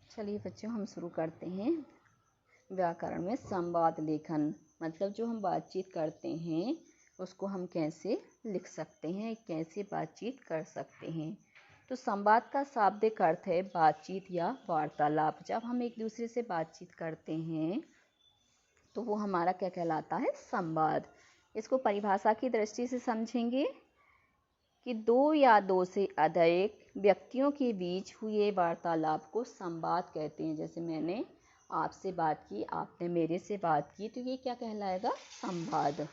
चलिए बच्चों, हम शुरू करते हैं व्याकरण में संवाद लेखन। मतलब जो हम बातचीत करते हैं उसको हम कैसे लिख सकते हैं, कैसे बातचीत कर सकते हैं। तो संवाद का शाब्दिक अर्थ है बातचीत या वार्तालाप। जब हम एक दूसरे से बातचीत करते हैं तो वो हमारा क्या कहलाता है? संवाद। इसको परिभाषा की दृष्टि से समझेंगे कि दो या दो से अधिक व्यक्तियों के बीच हुए वार्तालाप को संवाद कहते हैं। जैसे मैंने आपसे बात की, आपने मेरे से बात की, तो ये क्या कहलाएगा? संवाद।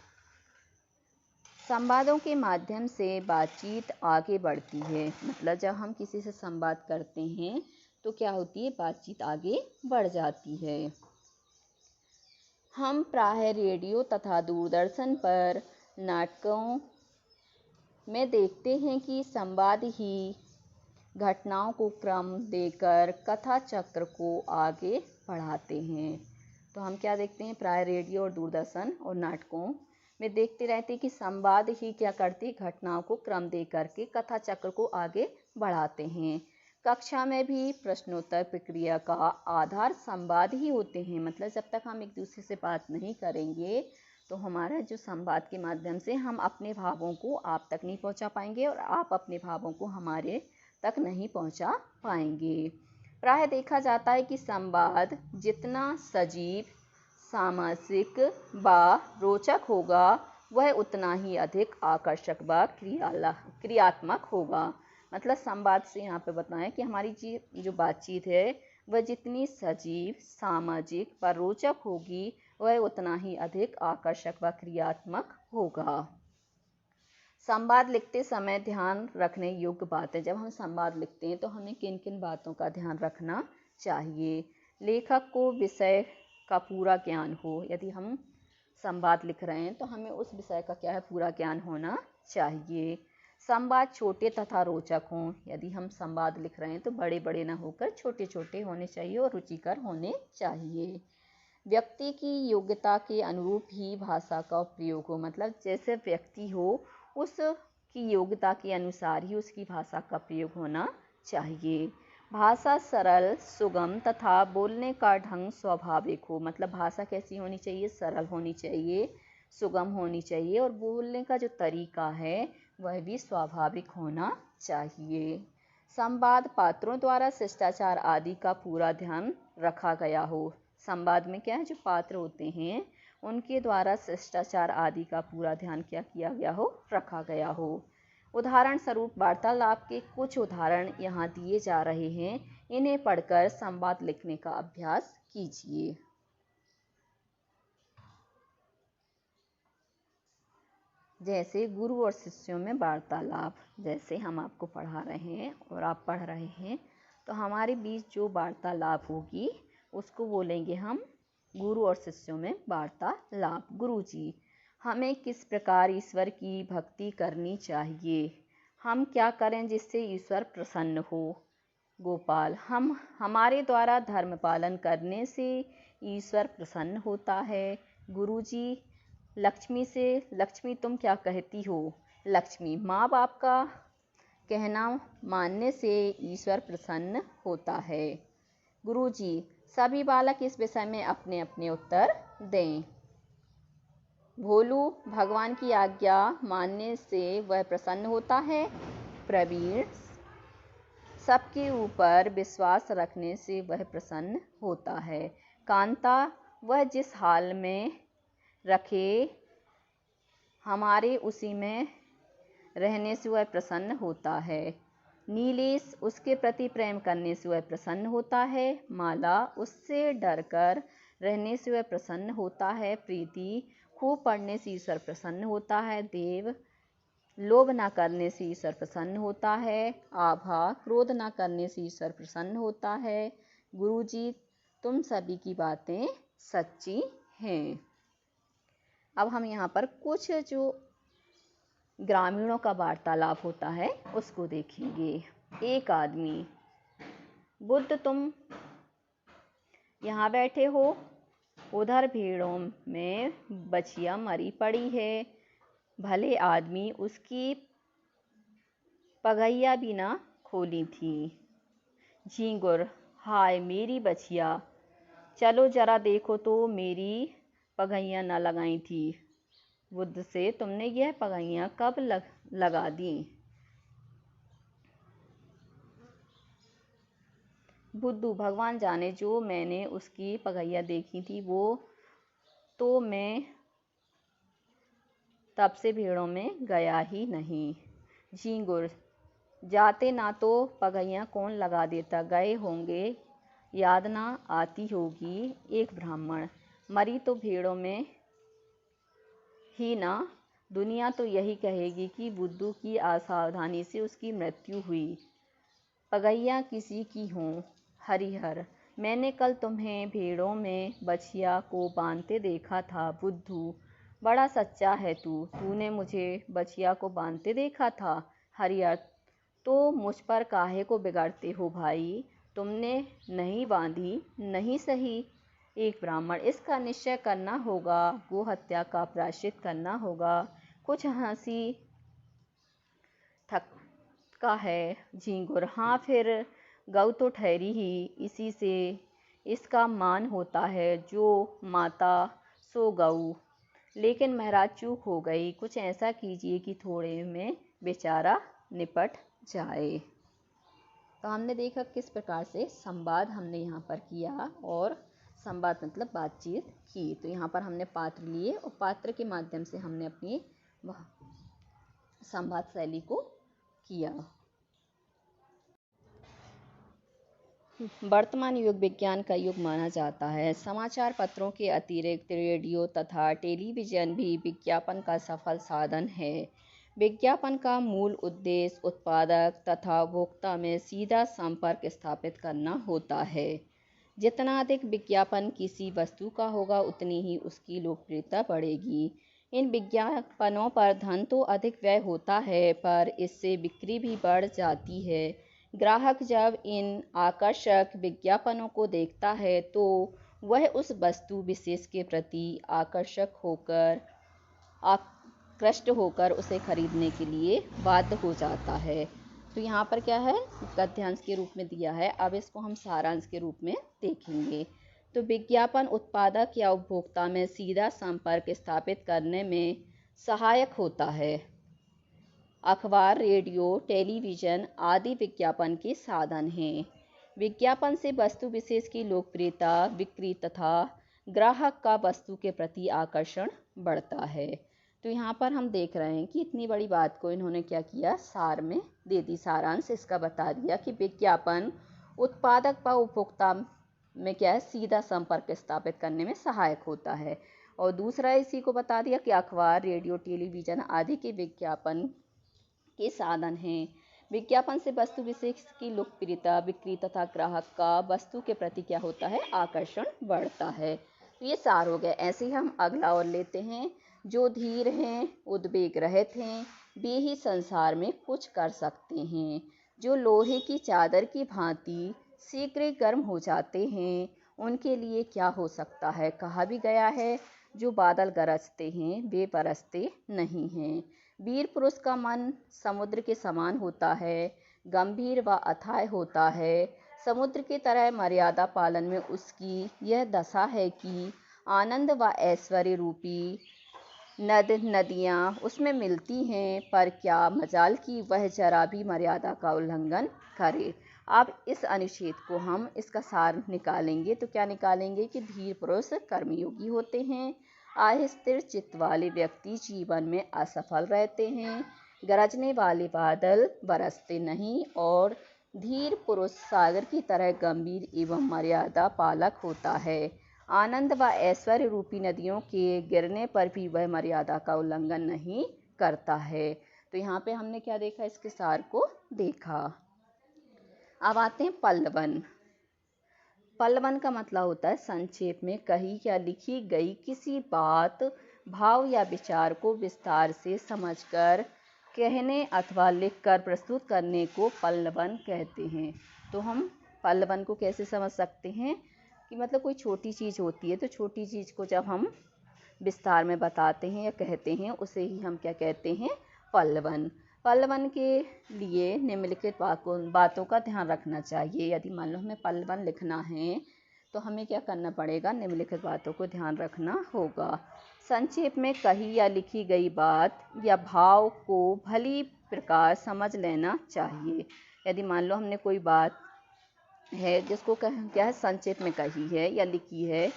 संवादों के माध्यम से बातचीत आगे बढ़ती है। मतलब जब हम किसी से संवाद करते हैं तो क्या होती है? बातचीत आगे बढ़ जाती है। हम प्रायः रेडियो तथा दूरदर्शन पर नाटकों में देखते हैं कि संवाद ही घटनाओं को क्रम देकर कथा चक्र को आगे बढ़ाते हैं। तो हम क्या देखते हैं? प्राय रेडियो और दूरदर्शन और नाटकों में देखते रहते हैं कि संवाद ही क्या करती? घटनाओं को क्रम दे करके कथा चक्र को आगे बढ़ाते हैं। कक्षा में भी प्रश्नोत्तर प्रक्रिया का आधार संवाद ही होते हैं। मतलब जब तक हम एक दूसरे से बात नहीं करेंगे तो हमारा जो संवाद के माध्यम से हम अपने भावों को आप तक नहीं पहुंचा पाएंगे और आप अपने भावों को हमारे तक नहीं पहुंचा पाएंगे। प्रायः देखा जाता है कि संवाद जितना सजीव, सामाजिक व रोचक होगा वह उतना ही अधिक आकर्षक व क्रियात्मक होगा। मतलब संवाद से यहाँ पे बताएं कि हमारी जो बातचीत है वह जितनी सजीव, सामाजिक व रोचक होगी वह उतना ही अधिक आकर्षक व क्रियात्मक होगा। संवाद लिखते समय ध्यान रखने योग्य बातें। जब हम संवाद लिखते हैं तो हमें किन किन बातों का ध्यान रखना चाहिए? लेखक को विषय का पूरा ज्ञान हो। यदि हम संवाद लिख रहे हैं तो हमें उस विषय का क्या है? पूरा ज्ञान होना चाहिए। संवाद छोटे तथा रोचक हों। यदि हम संवाद लिख रहे हैं तो बड़े बड़े न होकर छोटे छोटे होने चाहिए और रुचिकर होने चाहिए। व्यक्ति की योग्यता के अनुरूप ही भाषा का प्रयोग हो। मतलब जैसे व्यक्ति हो उसकी योग्यता के अनुसार ही उसकी भाषा का प्रयोग होना चाहिए। भाषा सरल, सुगम तथा बोलने का ढंग स्वाभाविक हो। मतलब भाषा कैसी होनी चाहिए? सरल होनी चाहिए, सुगम होनी चाहिए और बोलने का जो तरीका है वह भी स्वाभाविक होना चाहिए। संवाद पात्रों द्वारा शिष्टाचार आदि का पूरा ध्यान रखा गया हो। संवाद में क्या है? जो पात्र होते हैं उनके द्वारा शिष्टाचार आदि का पूरा ध्यान क्या किया गया हो? रखा गया हो। उदाहरण स्वरूप वार्तालाप के कुछ उदाहरण यहाँ दिए जा रहे हैं। इन्हें पढ़कर संवाद लिखने का अभ्यास कीजिए। जैसे गुरु और शिष्यों में वार्तालाप। जैसे हम आपको पढ़ा रहे हैं और आप पढ़ रहे हैं तो हमारे बीच जो वार्तालाप होगी उसको बोलेंगे हम गुरु और शिष्यों में वार्तालाप। गुरु जी, हमें किस प्रकार ईश्वर की भक्ति करनी चाहिए? हम क्या करें जिससे ईश्वर प्रसन्न हो? गोपाल, हमारे द्वारा धर्म पालन करने से ईश्वर प्रसन्न होता है। गुरु जी, लक्ष्मी तुम क्या कहती हो? लक्ष्मी, माँ बाप का कहना मानने से ईश्वर प्रसन्न होता है। गुरु जी, सभी बालक इस विषय में अपने अपने उत्तर दें। भोलू, भगवान की आज्ञा मानने से वह प्रसन्न होता है। प्रवीण, सबके ऊपर विश्वास रखने से वह प्रसन्न होता है। कांता, वह जिस हाल में रखे हमारे उसी में रहने से वह प्रसन्न होता है। नीलेश, उसके प्रति प्रेम करने से वह प्रसन्न होता है। माला, उससे डरकर रहने से वह प्रसन्न होता है। प्रीति, खूब पढ़ने से ईश्वर प्रसन्न होता है। देव, लोभ न करने से ईश्वर प्रसन्न होता है। आभा, क्रोध न करने से ईश्वर प्रसन्न होता है। गुरुजी, तुम सभी की बातें सच्ची हैं। अब हम यहाँ पर कुछ जो ग्रामीणों का वार्तालाप होता है उसको देखेंगे। एक आदमी, बुद्ध तुम यहाँ बैठे हो, उधर भीड़ों में बछिया मरी पड़ी है। भले आदमी उसकी पगैया भी ना खोली थी। झींगुर, हाय मेरी बछिया, चलो जरा देखो तो मेरी पगैयाँ न लगाई थी। बुद्ध से तुमने यह पगैयाँ कब लगा दी? बुद्धू भगवान जाने, जो मैंने उसकी पगैयाँ देखी थी वो तो मैं तब से भेड़ों में गया ही नहीं। झींगुर, जाते ना तो पगैयाँ कौन लगा देता, गए होंगे याद ना आती होगी। एक ब्राह्मण, मरी तो भेड़ों में ही ना, दुनिया तो यही कहेगी कि बुद्धू की असावधानी से उसकी मृत्यु हुई। पगैयाँ किसी की हों। हरिहर, मैंने कल तुम्हें भेड़ों में बछिया को बांधते देखा था। बुद्धू, बड़ा सच्चा है तूने मुझे बछिया को बांधते देखा था। हरिहर, तो मुझ पर काहे को बिगड़ते हो भाई, तुमने नहीं बांधी। नहीं सही। एक ब्राह्मण, इसका निश्चय करना होगा, गो हत्या का प्रायश्चित करना होगा। कुछ हंसी थक्का है। झींगुर, हाँ फिर गऊ तो ठहरी ही, इसी से इसका मान होता है, जो माता सो गऊ। लेकिन महाराज चूक हो गई, कुछ ऐसा कीजिए कि थोड़े में बेचारा निपट जाए। तो हमने देखा किस प्रकार से संवाद हमने यहाँ पर किया, और संवाद मतलब बातचीत की। तो यहाँ पर हमने पात्र लिए और पात्र के माध्यम से हमने अपनी संवाद शैली को किया। वर्तमान युग विज्ञान का युग माना जाता है। समाचार पत्रों के अतिरिक्त रेडियो तथा टेलीविज़न भी विज्ञापन का सफल साधन है। विज्ञापन का मूल उद्देश्य उत्पादक तथा उपभोक्ता में सीधा संपर्क स्थापित करना होता है। जितना अधिक विज्ञापन किसी वस्तु का होगा, उतनी ही उसकी लोकप्रियता बढ़ेगी। इन विज्ञापनों पर धन तो अधिक व्यय होता है, पर इससे बिक्री भी बढ़ जाती है। ग्राहक जब इन आकर्षक विज्ञापनों को देखता है तो वह उस वस्तु विशेष के प्रति आकृष्ट होकर उसे खरीदने के लिए बाध्य हो जाता है। तो यहाँ पर क्या है, गद्यांश के रूप में दिया है। अब इसको हम सारांश के रूप में देखेंगे। तो विज्ञापन उत्पादक या उपभोक्ता में सीधा संपर्क स्थापित करने में सहायक होता है। अखबार, रेडियो, टेलीविज़न आदि विज्ञापन के साधन हैं। विज्ञापन से वस्तु विशेष की लोकप्रियता, बिक्री तथा ग्राहक का वस्तु के प्रति आकर्षण बढ़ता है। तो यहाँ पर हम देख रहे हैं कि इतनी बड़ी बात को इन्होंने क्या किया, सार में दे दी, सारांश इसका बता दिया कि विज्ञापन उत्पादक व उपभोक्ता में क्या है, सीधा संपर्क स्थापित करने में सहायक होता है। और दूसरा इसी को बता दिया कि अखबार, रेडियो, टेलीविज़न आदि के विज्ञापन के साधन हैं। विज्ञापन से वस्तु विशेष की लोकप्रियता, बिक्री तथा ग्राहक का वस्तु के प्रति क्या होता है, आकर्षण बढ़ता है। तो ये सार हो गए। ऐसे ही हम अगला और लेते हैं। जो धीर हैं, उद्वेग रहित हैं, वे ही संसार में कुछ कर सकते हैं। जो लोहे की चादर की भांति शीघ्र गर्म हो जाते हैं, उनके लिए क्या हो सकता है। कहा भी गया है, जो बादल गरजते हैं वे बरसते नहीं हैं। वीर पुरुष का मन समुद्र के समान होता है, गंभीर व अथाह होता है। समुद्र की तरह मर्यादा पालन में उसकी यह दशा है कि आनंद व ऐश्वर्य रूपी नदियाँ उसमें मिलती हैं, पर क्या मजाल कि वह जरा भी मर्यादा का उल्लंघन करे। अब इस अनुच्छेद को हम इसका सार निकालेंगे। तो क्या निकालेंगे कि धीर पुरुष कर्मयोगी होते हैं, अस्थिर चित्त वाले व्यक्ति जीवन में असफल रहते हैं, गरजने वाले बादल बरसते नहीं, और धीर पुरुष सागर की तरह गंभीर एवं मर्यादा पालक होता है। आनंद व ऐश्वर्य रूपी नदियों के गिरने पर भी वह मर्यादा का उल्लंघन नहीं करता है। तो यहाँ पे हमने क्या देखा, इसके सार को देखा। अब आते हैं पल्लवन। पल्लवन का मतलब होता है संक्षेप में कही या लिखी गई किसी बात, भाव या विचार को विस्तार से समझकर कहने अथवा लिखकर प्रस्तुत करने को पल्लवन कहते हैं। तो हम पल्लवन को कैसे समझ सकते हैं कि मतलब कोई छोटी चीज़ होती है, तो छोटी चीज़ को जब हम विस्तार में बताते हैं या कहते हैं, उसे ही हम क्या कहते हैं, पल्लवन। पलवन के लिए निम्नलिखित बातों का ध्यान रखना चाहिए। यदि मान लो हमें पलवन लिखना है तो हमें क्या करना पड़ेगा, निम्नलिखित बातों को ध्यान रखना होगा। संक्षेप में कही या लिखी गई बात या भाव को भली प्रकार समझ लेना चाहिए। यदि मान लो हमने कोई बात है जिसको क्या है संक्षेप में कही है या लिखी है,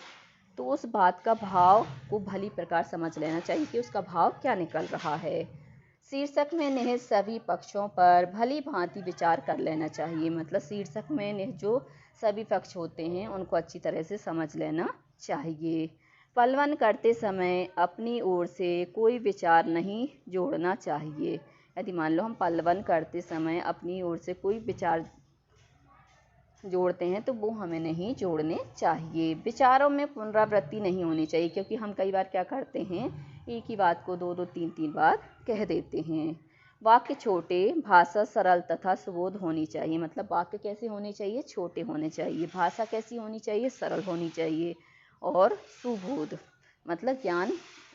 तो उस बात का भाव को भली प्रकार समझ लेना चाहिए कि उसका भाव क्या निकल रहा है। शीर्षक में निहित सभी पक्षों पर भली भांति विचार कर लेना चाहिए। मतलब शीर्षक में निहित जो सभी पक्ष होते हैं उनको अच्छी तरह से समझ लेना चाहिए। पलवन करते समय अपनी ओर से कोई विचार नहीं जोड़ना चाहिए। यदि मान लो हम पलवन करते समय अपनी ओर से कोई विचार जोड़ते हैं तो वो हमें नहीं जोड़ने चाहिए। विचारों में पुनरावृत्ति नहीं होनी चाहिए, क्योंकि हम कई बार क्या करते हैं, एक ही बात को दो दो तीन तीन बार कह देते हैं। वाक्य छोटे, भाषा सरल तथा सुबोध होनी चाहिए। मतलब वाक्य कैसे होने चाहिए, छोटे होने चाहिए। भाषा कैसी होनी चाहिए, सरल होनी चाहिए। और सुबोध मतलब ज्ञान,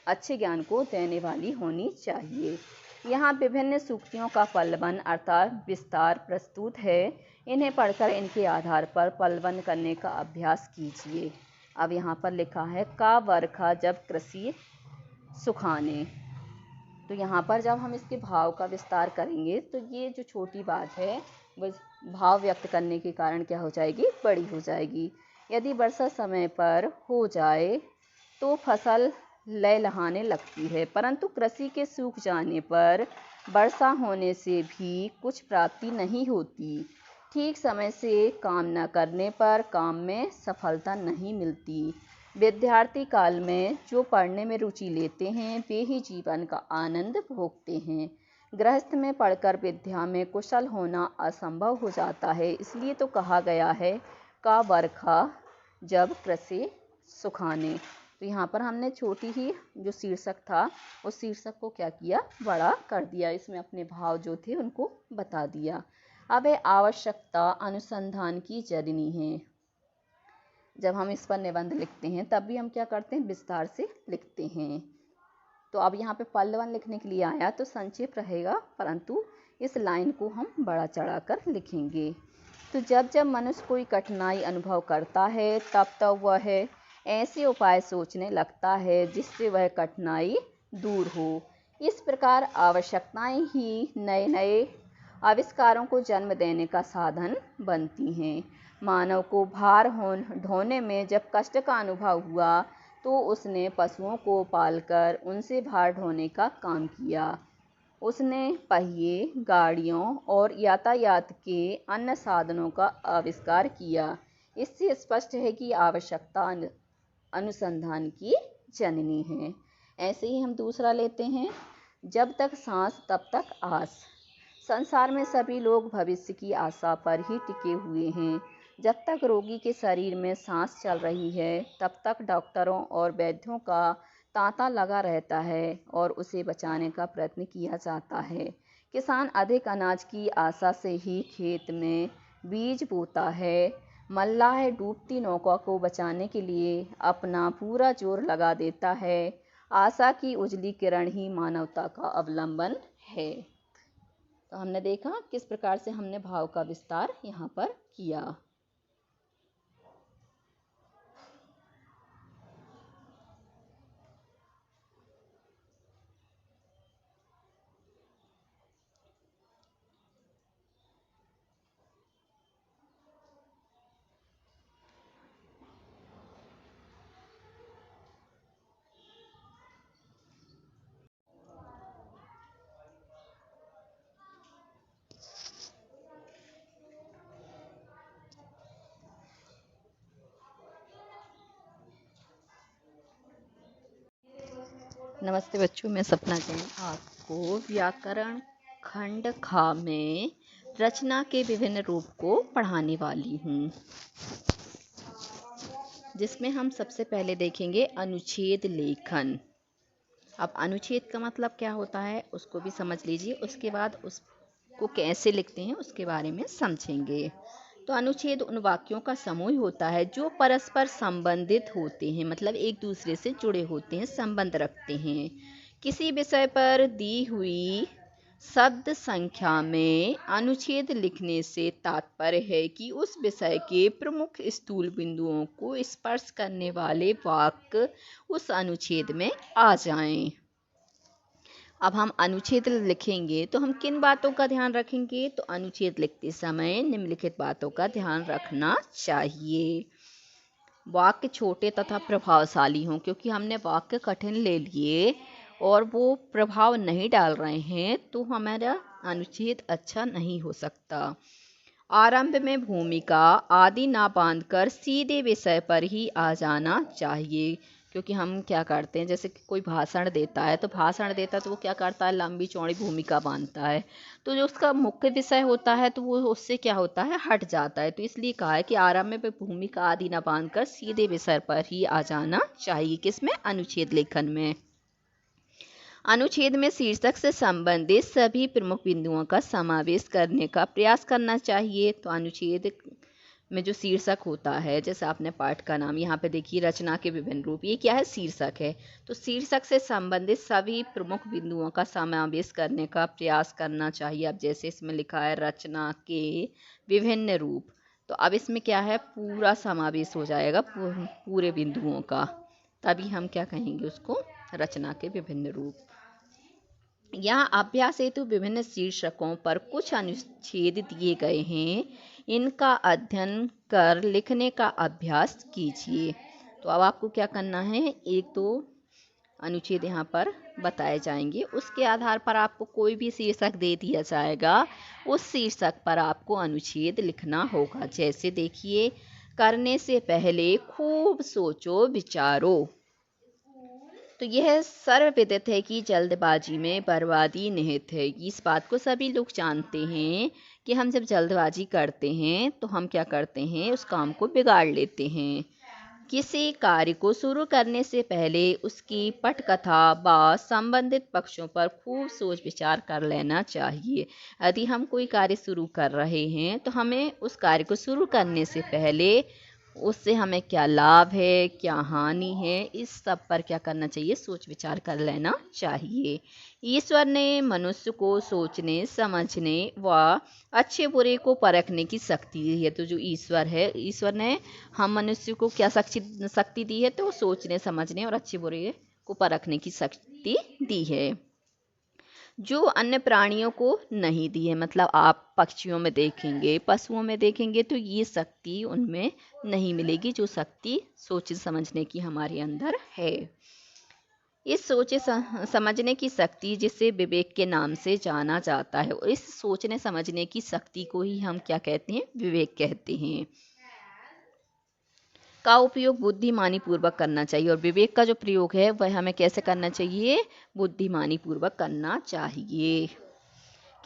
अच्छे ज्ञान को देने वाली होनी चाहिए। यहाँ विभिन्न सूक्तियों का पलवन अर्थात विस्तार प्रस्तुत है। इन्हें पढ़कर इनके आधार पर पलवन करने का अभ्यास कीजिए। अब यहाँ पर लिखा है का वर्षा जब कृषि सुखाने। तो यहाँ पर जब हम इसके भाव का विस्तार करेंगे तो ये जो छोटी बात है वो भाव व्यक्त करने के कारण क्या हो जाएगी, बड़ी हो जाएगी। यदि वर्षा समय पर हो जाए तो फसल लहलहाने लगती है, परंतु कृषि के सूख जाने पर वर्षा होने से भी कुछ प्राप्ति नहीं होती। ठीक समय से काम न करने पर काम में सफलता नहीं मिलती। विद्यार्थी काल में जो पढ़ने में रुचि लेते हैं वे ही जीवन का आनंद भोगते हैं। गृहस्थ में पढ़कर विद्या में कुशल होना असंभव हो जाता है। इसलिए तो कहा गया है का वर्षा जब कृषि सुखाने। तो यहाँ पर हमने छोटी ही जो शीर्षक था उस शीर्षक को क्या किया, बड़ा कर दिया। इसमें अपने भाव जो थे उनको बता दिया। अब है आवश्यकता अनुसंधान की जननी है। जब हम इस पर निबंध लिखते हैं तब भी हम क्या करते हैं, विस्तार से लिखते हैं। तो अब यहाँ पे पलवन लिखने के लिए आया तो संक्षेप रहेगा, परंतु इस लाइन को हम बड़ा चढ़ाकर लिखेंगे। तो जब जब मनुष्य कोई कठिनाई अनुभव करता है तब वह ऐसे उपाय सोचने लगता है जिससे वह कठिनाई दूर हो। इस प्रकार आवश्यकताएं ही नए नए आविष्कारों को जन्म देने का साधन बनती हैं। मानव को भार ढोने में जब कष्ट का अनुभव हुआ तो उसने पशुओं को पालकर उनसे भार ढोने का काम किया। उसने पहिए, गाड़ियों और यातायात के अन्य साधनों का आविष्कार किया। इससे स्पष्ट है कि आवश्यकता अनुसंधान की जननी है। ऐसे ही हम दूसरा लेते हैं, जब तक सांस तब तक आस। संसार में सभी लोग भविष्य की आशा पर ही टिके हुए हैं। जब तक रोगी के शरीर में सांस चल रही है तब तक डॉक्टरों और वैद्यों का तांता लगा रहता है और उसे बचाने का प्रयत्न किया जाता है। किसान अधिक अनाज की आशा से ही खेत में बीज बोता है। मल्लाह डूबती नौका को बचाने के लिए अपना पूरा जोर लगा देता है। आशा की उजली किरण ही मानवता का अवलंबन है। तो हमने देखा किस प्रकार से हमने भाव का विस्तार यहाँ पर किया। नमस्ते बच्चों, मैं सपना जैन आपको व्याकरण खंड खा में रचना के विभिन्न रूप को पढ़ाने वाली हूँ, जिसमें हम सबसे पहले देखेंगे अनुच्छेद लेखन। अब अनुच्छेद का मतलब क्या होता है उसको भी समझ लीजिए, उसके बाद उसको कैसे लिखते हैं उसके बारे में समझेंगे। तो अनुच्छेद उन वाक्यों का समूह होता है जो परस्पर संबंधित होते हैं, मतलब एक दूसरे से जुड़े होते हैं, संबंध रखते हैं। किसी विषय पर दी हुई शब्द संख्या में अनुच्छेद लिखने से तात्पर्य है कि उस विषय के प्रमुख स्थूल बिंदुओं को स्पर्श करने वाले वाक्य उस अनुच्छेद में आ जाएं। अब हम अनुच्छेद लिखेंगे तो हम किन बातों का ध्यान रखेंगे? तो अनुच्छेद लिखते समय निम्नलिखित बातों का ध्यान रखना चाहिए। वाक्य छोटे तथा प्रभावशाली हों, क्योंकि हमने वाक्य कठिन ले लिए और वो प्रभाव नहीं डाल रहे हैं तो हमारा अनुच्छेद अच्छा नहीं हो सकता। आरंभ में भूमिका आदि ना बांधकर सीधे विषय पर ही आ जाना चाहिए, क्योंकि हम क्या करते हैं, जैसे कि कोई भाषण देता है तो वो क्या करता है, लंबी चौड़ी भूमिका बांधता है, तो जो उसका मुख्य विषय होता है तो वो उससे क्या होता है, हट जाता है। तो इसलिए कहा है कि आरंभ में भूमिका आदि ना बांधकर सीधे विषय पर ही आ जाना चाहिए। किसमें? अनुच्छेद लेखन में। अनुच्छेद में शीर्षक से संबंधित सभी प्रमुख बिंदुओं का समावेश करने का प्रयास करना चाहिए। तो अनुच्छेद में जो शीर्षक होता है, जैसे आपने पाठ का नाम यहाँ पे देखिए, रचना के विभिन्न रूप, ये क्या है, शीर्षक है। तो शीर्षक से संबंधित सभी प्रमुख बिंदुओं का समावेश करने का प्रयास करना चाहिए। अब जैसे इसमें लिखा है रचना के विभिन्न रूप, तो अब इसमें क्या है, पूरा समावेश हो जाएगा पूरे बिंदुओं का, तभी हम क्या कहेंगे उसको, रचना के विभिन्न रूप। यहाँ अभ्यास हेतु विभिन्न शीर्षकों पर कुछ अनुच्छेद दिए गए हैं, इनका अध्ययन कर लिखने का अभ्यास कीजिए। तो अब आपको क्या करना है, एक दो अनुच्छेद यहाँ पर बताए जाएंगे, उसके आधार पर आपको कोई भी शीर्षक दे दिया जाएगा, उस शीर्षक पर आपको अनुच्छेद लिखना होगा। जैसे देखिए, करने से पहले खूब सोचो विचारो। तो यह सर्वविदित है कि जल्दबाजी में बर्बादी निहित है। इस बात को सभी लोग जानते हैं कि हम जब जल्दबाजी करते हैं तो हम क्या करते हैं, उस काम को बिगाड़ लेते हैं। किसी कार्य को शुरू करने से पहले उसकी पटकथा व संबंधित पक्षों पर खूब सोच विचार कर लेना चाहिए। यदि हम कोई कार्य शुरू कर रहे हैं तो हमें उस कार्य को शुरू करने से पहले उससे हमें क्या लाभ है, क्या हानि है, इस सब पर क्या करना चाहिए, सोच विचार कर लेना चाहिए। ईश्वर ने मनुष्य को सोचने, समझने व अच्छे बुरे को परखने की शक्ति दी है। तो जो ईश्वर है, ईश्वर ने हम मनुष्य को क्या शक्ति दी है, तो सोचने, समझने और अच्छे बुरे को परखने की शक्ति दी है, जो अन्य प्राणियों को नहीं दी है। मतलब आप पक्षियों में देखेंगे, पशुओं में देखेंगे तो ये शक्ति उनमें नहीं मिलेगी, जो शक्ति सोच समझने की हमारे अंदर है। इस सोचे समझने की शक्ति, जिसे विवेक के नाम से जाना जाता है, और इस सोचने समझने की शक्ति को ही हम क्या कहते हैं, विवेक कहते हैं, का उपयोग बुद्धिमानी पूर्वक करना चाहिए। और विवेक का जो प्रयोग है वह हमें कैसे करना चाहिए, बुद्धिमानी पूर्वक करना चाहिए।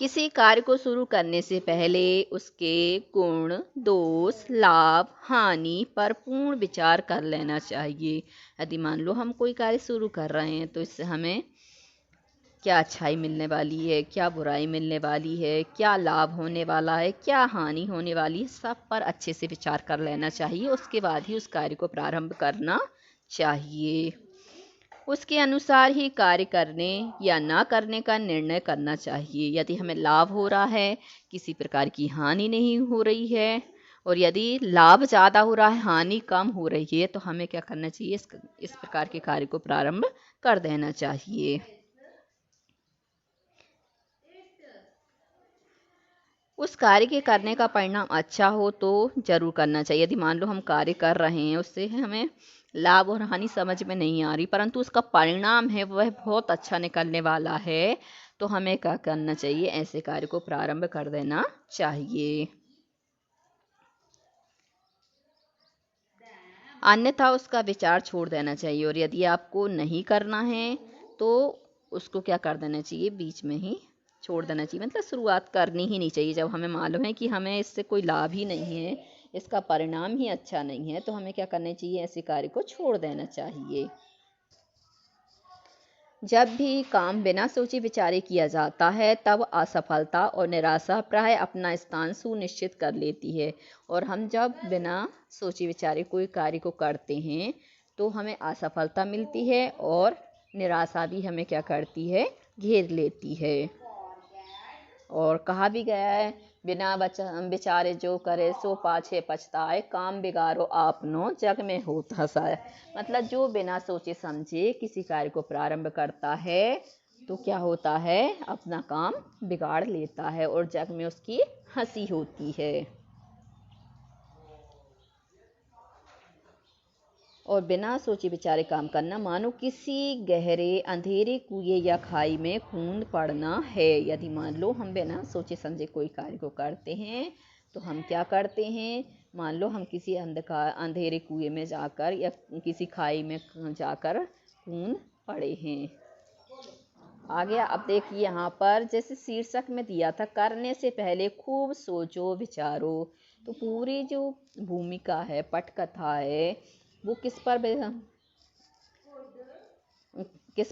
किसी कार्य को शुरू करने से पहले उसके गुण, दोष, लाभ, हानि पर पूर्ण विचार कर लेना चाहिए। यदि मान लो हम कोई कार्य शुरू कर रहे हैं तो इससे हमें क्या अच्छाई मिलने वाली है, क्या बुराई मिलने वाली है, क्या लाभ होने वाला है, क्या हानि होने वाली है, सब पर अच्छे से विचार कर लेना चाहिए। उसके बाद ही उस कार्य को प्रारंभ करना चाहिए। उसके अनुसार ही कार्य करने या ना करने का निर्णय करना चाहिए। यदि हमें लाभ हो रहा है, किसी प्रकार की हानि नहीं हो रही है, और यदि लाभ ज़्यादा हो रहा है, हानि कम हो रही है, तो हमें क्या करना चाहिए, इस प्रकार के कार्य को प्रारंभ कर देना चाहिए। उस कार्य के करने का परिणाम अच्छा हो तो जरूर करना चाहिए। यदि मान लो हम कार्य कर रहे हैं, उससे हमें लाभ और हानि समझ में नहीं आ रही, परंतु उसका परिणाम है वह बहुत अच्छा निकलने वाला है, तो हमें क्या करना चाहिए, ऐसे कार्य को प्रारंभ कर देना चाहिए। अन्यथा उसका विचार छोड़ देना चाहिए, और यदि आपको नहीं करना है तो उसको क्या कर देना चाहिए, बीच में ही छोड़ देना चाहिए। मतलब शुरुआत करनी ही नहीं चाहिए। जब हमें मालूम है कि हमें इससे कोई लाभ ही नहीं है, इसका परिणाम ही अच्छा नहीं है, तो हमें क्या करना चाहिए, ऐसे कार्य को छोड़ देना चाहिए। जब भी काम बिना सोचे विचारे किया जाता है तब असफलता और निराशा प्राय अपना स्थान सुनिश्चित कर लेती है। और हम जब बिना सोचे विचारे कोई कार्य को करते हैं तो हमें असफलता मिलती है और निराशा भी हमें क्या करती है, घेर लेती है। और कहा भी गया है, बिना विचारे जो करे सो पाछे पछताए, काम बिगाड़ो आपनो जग में होत हसाए। मतलब जो बिना सोचे समझे किसी कार्य को प्रारंभ करता है तो क्या होता है, अपना काम बिगाड़ लेता है और जग में उसकी हंसी होती है। और बिना सोचे विचारे काम करना मानो किसी गहरे अंधेरे कुएं या खाई में कूद पड़ना है। यदि मान लो हम बिना सोचे समझे कोई कार्य को करते हैं तो हम क्या करते हैं, मान लो हम किसी अंधेरे कुएं में जाकर या किसी खाई में जाकर कूद पड़े हैं। आ गया। अब देखिए यहाँ पर जैसे शीर्षक में दिया था, करने से पहले खूब सोचो विचारो। तो पूरी जो भूमिका है, पटकथा है, वो किस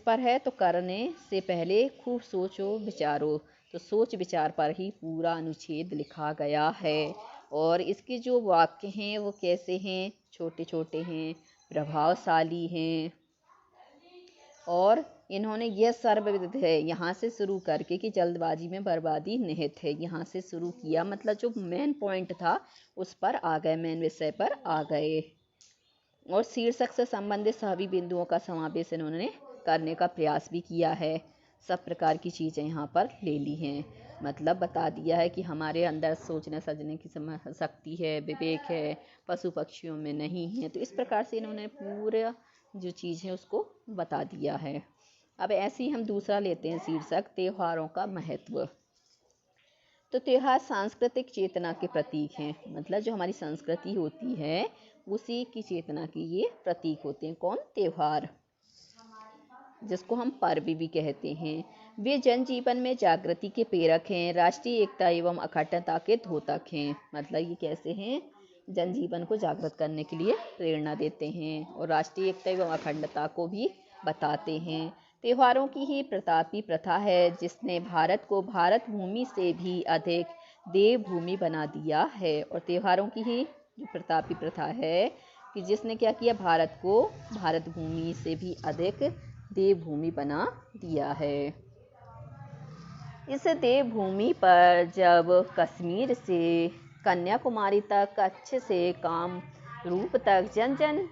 पर है, तो करने से पहले खूब सोचो विचारो। तो सोच विचार पर ही पूरा अनुच्छेद लिखा गया है। और इसके जो वाक्य हैं वो कैसे हैं, छोटे छोटे हैं, प्रभावशाली हैं, और इन्होंने यह सर्वविदित है यहाँ से शुरू करके कि जल्दबाजी में बर्बादी निहित है, यहाँ से शुरू किया। मतलब जो मेन पॉइंट था उस पर आ गए, मेन विषय पर आ गए। और शीर्षक से संबंधित सभी बिंदुओं का समावेश इन्होंने करने का प्रयास भी किया है। सब प्रकार की चीज़ें यहाँ पर ले ली हैं। मतलब बता दिया है कि हमारे अंदर सोचने समझने की शक्ति है, विवेक है, पशु पक्षियों में नहीं है। तो इस प्रकार से इन्होंने पूरा जो चीज़ है उसको बता दिया है। अब ऐसे ही हम दूसरा लेते हैं शीर्षक, त्योहारों का महत्व। तो त्योहार सांस्कृतिक चेतना के प्रतीक हैं। मतलब जो हमारी संस्कृति होती है उसी की चेतना की ये प्रतीक होते हैं। कौन? त्योहार, जिसको हम पर्व भी कहते हैं। वे जनजीवन में जागृति के प्रेरक हैं, राष्ट्रीय एकता एवं अखंडता के द्योतक हैं। मतलब ये कैसे हैं? जनजीवन को जागृत करने के लिए प्रेरणा देते हैं और राष्ट्रीय एकता एवं अखंडता को भी बताते हैं। त्योहारों की ही प्रतापी प्रथा है जिसने भारत को भारत भूमि से भी अधिक देवभूमि बना दिया है। और त्योहारों की ही जो प्रतापी प्रथा है कि जिसने क्या किया, भारत को भारत भूमि से भी अधिक देवभूमि बना दिया है। इस देवभूमि पर जब कश्मीर से कन्याकुमारी तक, कच्छ से कामरूप तक जन जन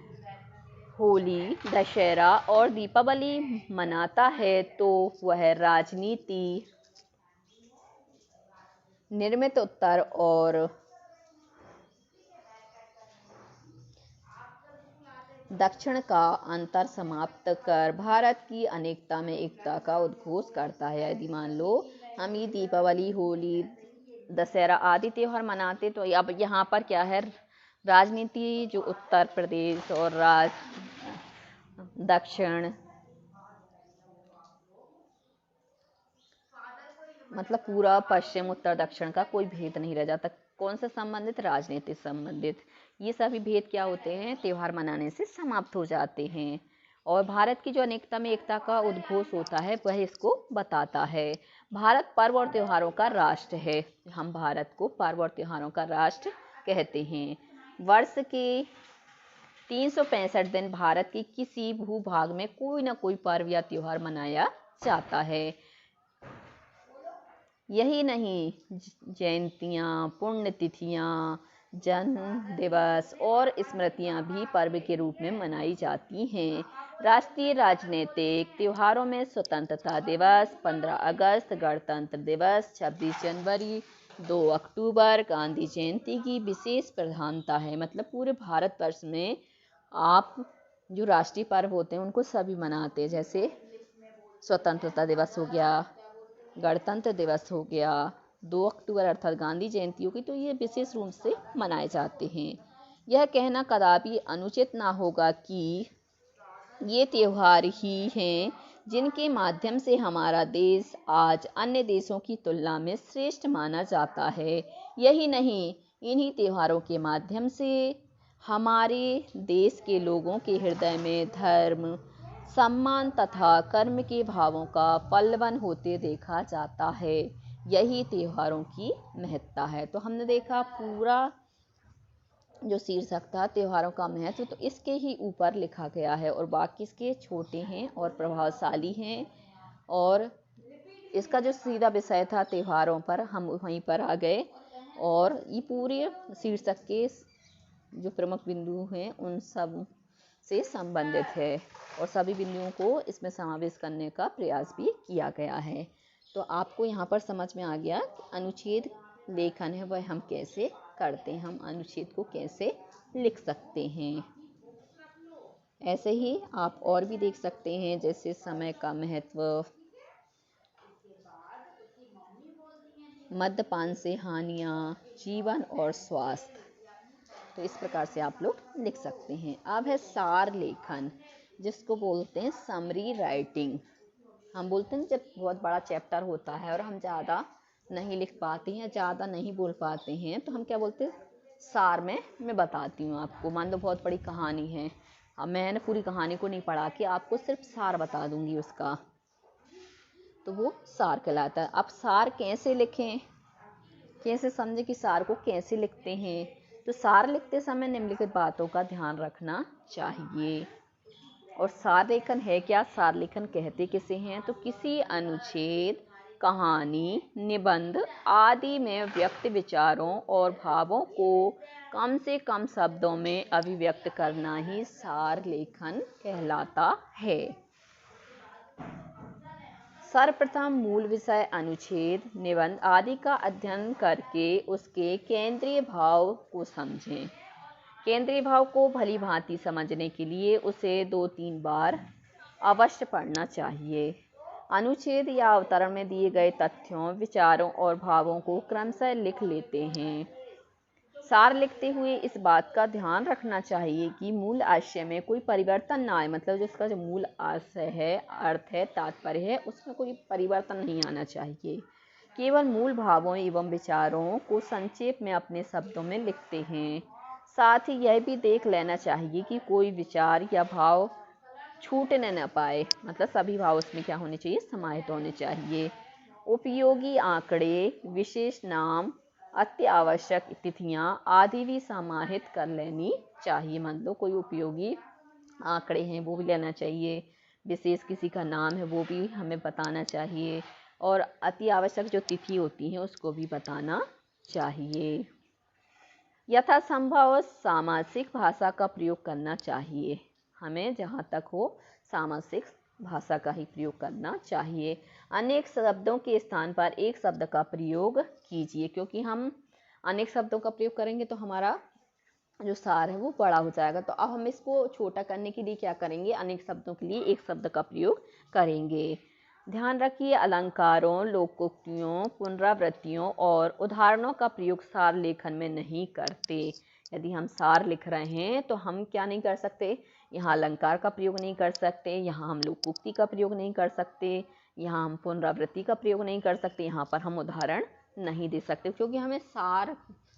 होली, दशहरा और दीपावली मनाता है तो वह राजनीति निर्मित उत्तर और दक्षिण का अंतर समाप्त कर भारत की अनेकता में एकता का उद्घोष करता है। यदि मान लो हम ये दीपावली, होली, दशहरा आदि त्योहार मनाते तो अब यहाँ पर क्या है, राजनीति जो उत्तर प्रदेश और दक्षिण, मतलब पूरा पश्चिम उत्तर दक्षिण का कोई भेद नहीं रह जाता। कौन से संबंधित? राजनीति संबंधित। ये सभी भेद क्या होते हैं, त्योहार मनाने से समाप्त हो जाते हैं। और भारत की जो अनेकता में एकता का उद्घोष होता है वह इसको बताता है। भारत पर्व और त्योहारों का राष्ट्र है। हम भारत को पर्व और त्योहारों का राष्ट्र कहते हैं। वर्ष के 365 दिन भारत के किसी भूभाग में कोई ना कोई पर्व या त्योहार मनाया जाता है। यही नहीं, जयंतियाँ, पुण्यतिथियाँ, जन्म दिवस और स्मृतियाँ भी पर्व के रूप में मनाई जाती हैं। राष्ट्रीय राजनीतिक त्योहारों में स्वतंत्रता दिवस, 15 अगस्त, गणतंत्र दिवस, 26 जनवरी, 2 अक्टूबर, गांधी जयंती की विशेष प्रधानता है। मतलब पूरे भारतवर्ष में आप जो राष्ट्रीय पर्व होते हैं उनको सभी मनाते हैं। जैसे स्वतंत्रता दिवस हो गया, गणतंत्र दिवस हो गया, 2 अक्टूबर अर्थात गांधी जयंती होगी, तो ये विशेष रूप से मनाए जाते हैं। यह कहना कदापि अनुचित ना होगा कि ये त्योहार ही हैं जिनके माध्यम से हमारा देश आज अन्य देशों की तुलना में श्रेष्ठ माना जाता है। यही नहीं, इन्हीं त्योहारों के माध्यम से हमारे देश के लोगों के हृदय में धर्म, सम्मान तथा कर्म के भावों का पल्लवन होते देखा जाता है। यही त्योहारों की महत्ता है। तो हमने देखा पूरा जो शीर्षक था त्योहारों का महत्व, तो इसके ही ऊपर लिखा गया है और बाकी इसके छोटे हैं और प्रभावशाली हैं और इसका जो सीधा विषय था त्योहारों पर, हम वहीं पर आ गए और ये पूरे शीर्षक के जो प्रमुख बिंदु हैं उन सब से संबंधित है और सभी बिंदुओं को इसमें समावेश करने का प्रयास भी किया गया है। तो आपको यहाँ पर समझ में आ गया कि अनुच्छेद लेखन है वह हम कैसे करते हैं, हम अनुच्छेद को कैसे लिख सकते हैं। ऐसे ही आप और भी देख सकते हैं, जैसे समय का महत्व, मद्यपान से हानियाँ, जीवन और स्वास्थ्य। तो इस प्रकार से आप लोग लिख सकते हैं। अब है सार लेखन, जिसको बोलते हैं समरी राइटिंग। हम बोलते हैं जब बहुत बड़ा चैप्टर होता है और हम ज़्यादा नहीं लिख पाते हैं या ज़्यादा नहीं बोल पाते हैं तो हम क्या बोलते हैं, सार में मैं बताती हूँ आपको। मान लो बहुत बड़ी कहानी है, अब मैंने पूरी कहानी को नहीं पढ़ा के आपको सिर्फ सार बता दूंगी उसका, तो वो सार कहलाता है। अब सार कैसे लिखें, कैसे समझे कि सार को कैसे लिखते हैं, तो सार लिखते समय निम्नलिखित बातों का ध्यान रखना चाहिए। और सार लेखन है क्या, सार लेखन कहते किसे हैं, तो किसी अनुच्छेद, कहानी, निबंध आदि में व्यक्त विचारों और भावों को कम से कम शब्दों में अभिव्यक्त करना ही सार लेखन कहलाता है। सर्वप्रथम मूल विषय, अनुच्छेद, निबंध आदि का अध्ययन करके उसके केंद्रीय भाव को समझें। केंद्रीय भाव को भली भांति समझने के लिए उसे 2-3 बार अवश्य पढ़ना चाहिए। अनुच्छेद या अवतरण में दिए गए तथ्यों, विचारों और भावों को क्रमशः लिख लेते हैं। सार लिखते हुए इस बात का ध्यान रखना चाहिए कि मूल आशय में कोई परिवर्तन ना आए, मतलब जिसका जो मूल आशय है, अर्थ है, तात्पर्य है, उसमें कोई परिवर्तन नहीं आना चाहिए। केवल मूल भावों एवं विचारों को संक्षेप में अपने शब्दों में लिखते हैं। साथ ही यह भी देख लेना चाहिए कि कोई विचार या भाव छूटने न पाए, मतलब सभी भाव उसमें क्या होने चाहिए, समाहित होने चाहिए। उपयोगी आंकड़े, विशेष नाम, अति आवश्यक तिथियां आदि भी समाहित कर लेनी चाहिए। मान लो कोई उपयोगी आंकड़े हैं वो भी लेना चाहिए, विशेष किसी का नाम है वो भी हमें बताना चाहिए, और अति आवश्यक जो तिथि होती है उसको भी बताना चाहिए। यथासंभव सामासिक भाषा का प्रयोग करना चाहिए, हमें जहाँ तक हो सामासिक भाषा का ही प्रयोग करना चाहिए। अनेक शब्दों के स्थान पर एक शब्द का प्रयोग कीजिए, क्योंकि हम अनेक शब्दों का प्रयोग करेंगे तो हमारा जो सार है वो बड़ा हो जाएगा। तो अब हम इसको छोटा करने के लिए क्या करेंगे, अनेक शब्दों के लिए एक शब्द का प्रयोग करेंगे। ध्यान रखिए, अलंकारों, लोकोक्तियों, पुनरावृत्तियों और उदाहरणों का प्रयोग सार लेखन में नहीं करते। यदि हम सार लिख रहे हैं तो हम क्या नहीं कर सकते, यहाँ अलंकार का प्रयोग नहीं कर सकते, यहाँ हम लोकोक्ति का प्रयोग नहीं कर सकते, यहाँ हम पुनरावृत्ति का प्रयोग नहीं कर सकते, यहाँ पर हम उदाहरण नहीं दे सकते, क्योंकि हमें सार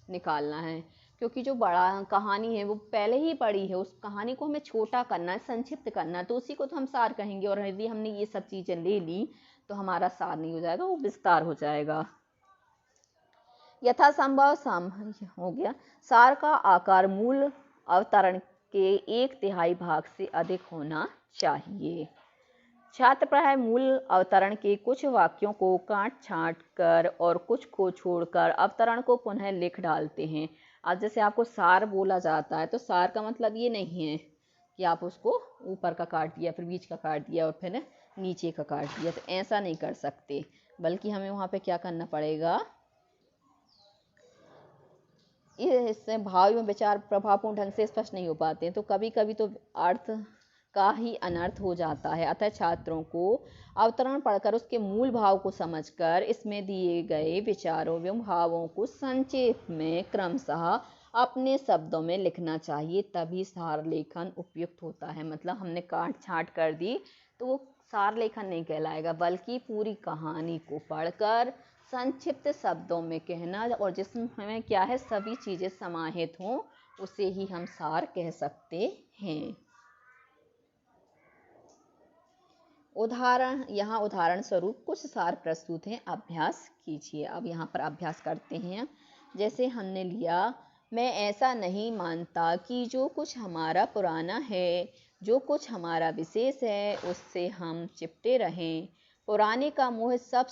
निकालना है। क्योंकि जो बड़ा कहानी है वो पहले ही पढ़ी है, उस कहानी को हमें छोटा करना है, संक्षिप्त करना है, तो उसी को तो हम सार कहेंगे। और यदि हमने ये सब चीज़ें ले ली तो हमारा सार नहीं हो जाएगा, वो विस्तार हो जाएगा। यथासंभव हो गया। सार का आकार मूल अवतरण के 1/3 भाग से अधिक होना चाहिए। छात्र प्राय मूल अवतरण के कुछ वाक्यों को काट छांट कर और कुछ को छोड़कर अवतरण को पुनः लिख डालते हैं। आज जैसे आपको सार बोला जाता है तो सार का मतलब ये नहीं है कि आप उसको ऊपर का काट दिया, फिर बीच का काट दिया और फिर नीचे का काट दिया, तो ऐसा नहीं कर सकते, बल्कि हमें वहाँ पे क्या करना पड़ेगा, इससे भाव एवं विचार प्रभावपूर्ण ढंग से स्पष्ट नहीं हो पाते हैं, तो कभी कभी तो अर्थ का ही अनर्थ हो जाता है। अतः छात्रों को अवतरण पढ़कर उसके मूल भाव को समझकर इसमें दिए गए विचारों एवं भावों को संक्षेप में क्रमशः अपने शब्दों में लिखना चाहिए, तभी सार लेखन उपयुक्त होता है। मतलब हमने काट छांट कर दी तो वो सार लेखन नहीं कहलाएगा, बल्कि पूरी कहानी को पढ़कर संक्षिप्त शब्दों में कहना, और जिसमें क्या है सभी चीज़ें समाहित हों, उसे ही हम सार कह सकते हैं। उदाहरण, यहाँ उदाहरण स्वरूप कुछ सार प्रस्तुत हैं, अभ्यास कीजिए। अब यहाँ पर अभ्यास करते हैं। जैसे हमने लिया, मैं ऐसा नहीं मानता कि जो कुछ हमारा पुराना है, जो कुछ हमारा विशेष है, उससे हम चिपटे रहें। पुराने का मोह सब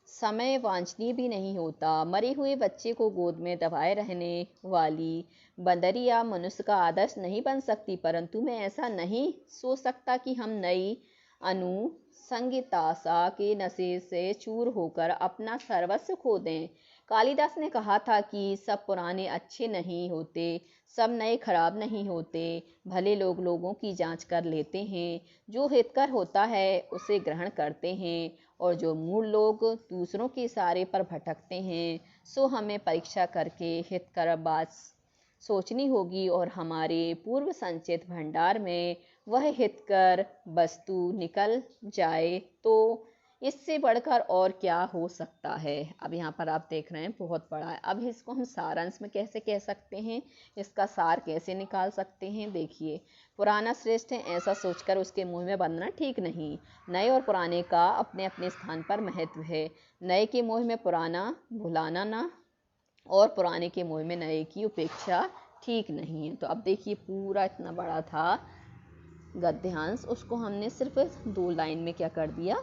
समय वांछनीय भी नहीं होता। मरे हुए बच्चे को गोद में दबाए रहने वाली बंदरी या मनुष्य का आदर्श नहीं बन सकती, परंतु मैं ऐसा नहीं सोच सकता कि हम नई अनुसंगितासा के नशे से चूर होकर अपना सर्वस्व खो दें। कालिदास ने कहा था कि सब पुराने अच्छे नहीं होते, सब नए खराब नहीं होते। भले लोग लोगों की जांच कर लेते हैं, जो हितकर होता है उसे ग्रहण करते हैं, और जो मूढ़ लोग दूसरों के इशारे पर भटकते हैं, सो हमें परीक्षा करके हितकर बात सोचनी होगी और हमारे पूर्व संचित भंडार में वह हितकर वस्तु निकल जाए तो इससे बढ़कर और क्या हो सकता है। अब यहाँ पर आप देख रहे हैं बहुत बड़ा है। अब इसको हम सारांश में कैसे कह सकते हैं, इसका सार कैसे निकाल सकते हैं। देखिए, पुराना श्रेष्ठ है ऐसा सोचकर उसके मुंह में बंधना ठीक नहीं। नए और पुराने का अपने अपने स्थान पर महत्व है। नए के मोह में पुराना भुलाना ना, और पुराने के मोह में नए की उपेक्षा ठीक नहीं है। तो अब देखिए, पूरा इतना बड़ा था गद्यांश, उसको हमने सिर्फ 2 लाइन में क्या कर दिया,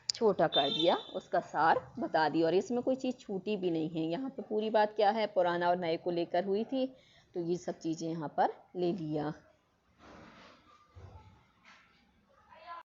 छोटा कर दिया, उसका सार बता दिया। और इसमें कोई चीज़ छूटी भी नहीं है। यहाँ पे पूरी बात क्या है, पुराना और नए को लेकर हुई थी, तो ये सब चीज़ें यहाँ पर ले लिया।